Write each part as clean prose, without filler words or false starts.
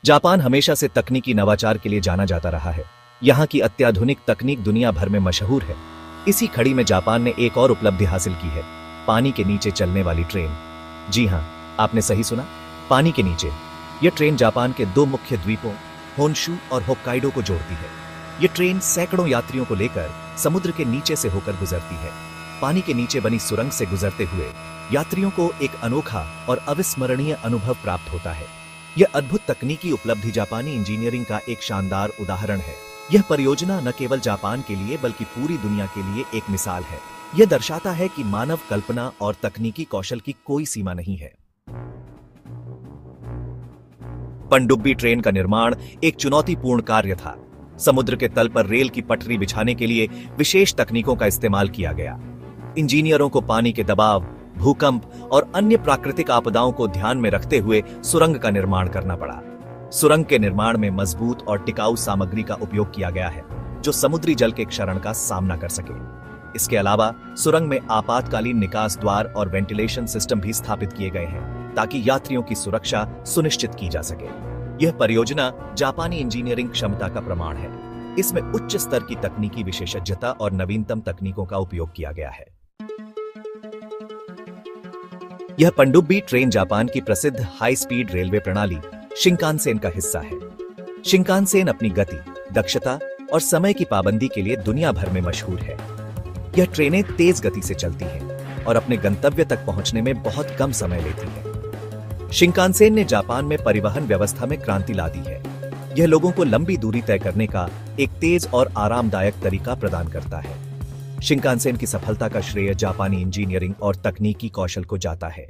Japan हमेशा से तकनीकी नवाचार के लिए जाना जाता रहा है। यहाँ की अत्याधुनिक तकनीक दुनिया भर में मशहूर है। इसी कड़ी में जापान ने एक और उपलब्धि हासिल की है, पानी के नीचे चलने वाली ट्रेन। जी हाँ, आपने सही सुना, पानी के नीचे। यह ट्रेन जापान के दो मुख्य द्वीपों होन्शु और होक्काइडो को जोड़ती है। यह ट्रेन सैकड़ों यात्रियों को लेकर समुद्र के नीचे से होकर गुजरती है। पानी के नीचे बनी सुरंग से गुजरते हुए यात्रियों को एक अनोखा और अविस्मरणीय अनुभव प्राप्त होता है। यह अद्भुत तकनीकी उपलब्धि जापानी इंजीनियरिंग का एक शानदार उदाहरण है। यह परियोजना न केवल जापान के लिए बल्कि पूरी दुनिया के लिए एक मिसाल है। यह दर्शाता है कि मानव कल्पना और तकनीकी कौशल की कोई सीमा नहीं है। पनडुब्बी ट्रेन का निर्माण एक चुनौतीपूर्ण कार्य था। समुद्र के तल पर रेल की पटरी बिछाने के लिए विशेष तकनीकों का इस्तेमाल किया गया। इंजीनियरों को पानी के दबाव, भूकंप और अन्य प्राकृतिक आपदाओं को ध्यान में रखते हुए सुरंग का निर्माण करना पड़ा। सुरंग के निर्माण में मजबूत और टिकाऊ सामग्री का उपयोग किया गया है, जो समुद्री जल के क्षरण का सामना कर सके। इसके अलावा सुरंग में आपातकालीन निकास द्वार और वेंटिलेशन सिस्टम भी स्थापित किए गए हैं, ताकि यात्रियों की सुरक्षा सुनिश्चित की जा सके। यह परियोजना जापानी इंजीनियरिंग क्षमता का प्रमाण है। इसमें उच्च स्तर की तकनीकी विशेषज्ञता और नवीनतम तकनीकों का उपयोग किया गया है। यह पनडुब्बी ट्रेन जापान की प्रसिद्ध हाई स्पीड रेलवे प्रणाली शिंकानसेन का हिस्सा है। शिंकानसेन अपनी गति, दक्षता और समय की पाबंदी के लिए दुनिया भर में मशहूर है। यह ट्रेनें तेज गति से चलती हैं और अपने गंतव्य तक पहुंचने में बहुत कम समय लेती हैं। शिंकानसेन ने जापान में परिवहन व्यवस्था में क्रांति ला दी है। यह लोगों को लंबी दूरी तय करने का एक तेज और आरामदायक तरीका प्रदान करता है। शिंकानसेन की सफलता का श्रेय जापानी इंजीनियरिंग और तकनीकी कौशल को जाता है।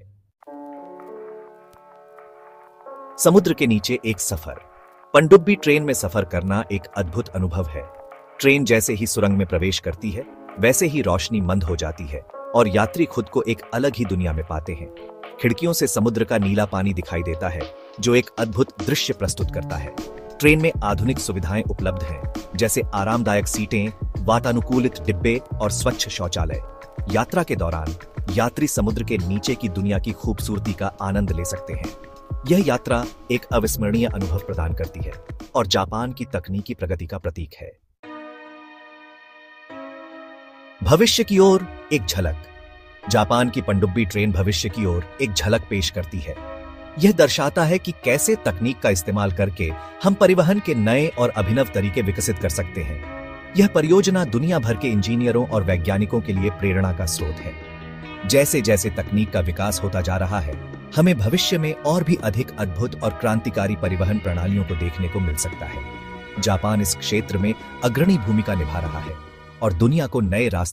समुद्र के नीचे एक सफर। पनडुब्बी ट्रेन में सफर करना एक अद्भुत अनुभव है। ट्रेन जैसे ही सुरंग में प्रवेश करती है, वैसे ही रोशनी मंद हो जाती है और यात्री खुद को एक अलग ही दुनिया में पाते हैं। खिड़कियों से समुद्र का नीला पानी दिखाई देता है, जो एक अद्भुत दृश्य प्रस्तुत करता है। ट्रेन में आधुनिक सुविधाएं उपलब्ध हैं, जैसे आरामदायक सीटें, वातानुकूलित डिब्बे और स्वच्छ शौचालय। यात्रा के दौरान यात्री समुद्र के नीचे की दुनिया की खूबसूरती का आनंद ले सकते हैं। यह यात्रा एक अविस्मरणीय अनुभव प्रदान करती है और जापान की तकनीकी प्रगति का प्रतीक है। भविष्य की ओर एक झलक। जापान की पनडुब्बी ट्रेन भविष्य की ओर एक झलक पेश करती है। यह दर्शाता है कि कैसे तकनीक का इस्तेमाल करके हम परिवहन के नए और अभिनव तरीके विकसित कर सकते हैं। यह परियोजना दुनिया भर के इंजीनियरों और वैज्ञानिकों के लिए प्रेरणा का स्रोत है। जैसे जैसे तकनीक का विकास होता जा रहा है, हमें भविष्य में और भी अधिक अद्भुत और क्रांतिकारी परिवहन प्रणालियों को देखने को मिल सकता है। जापान इस क्षेत्र में अग्रणी भूमिका निभा रहा है और दुनिया को नए रास्ते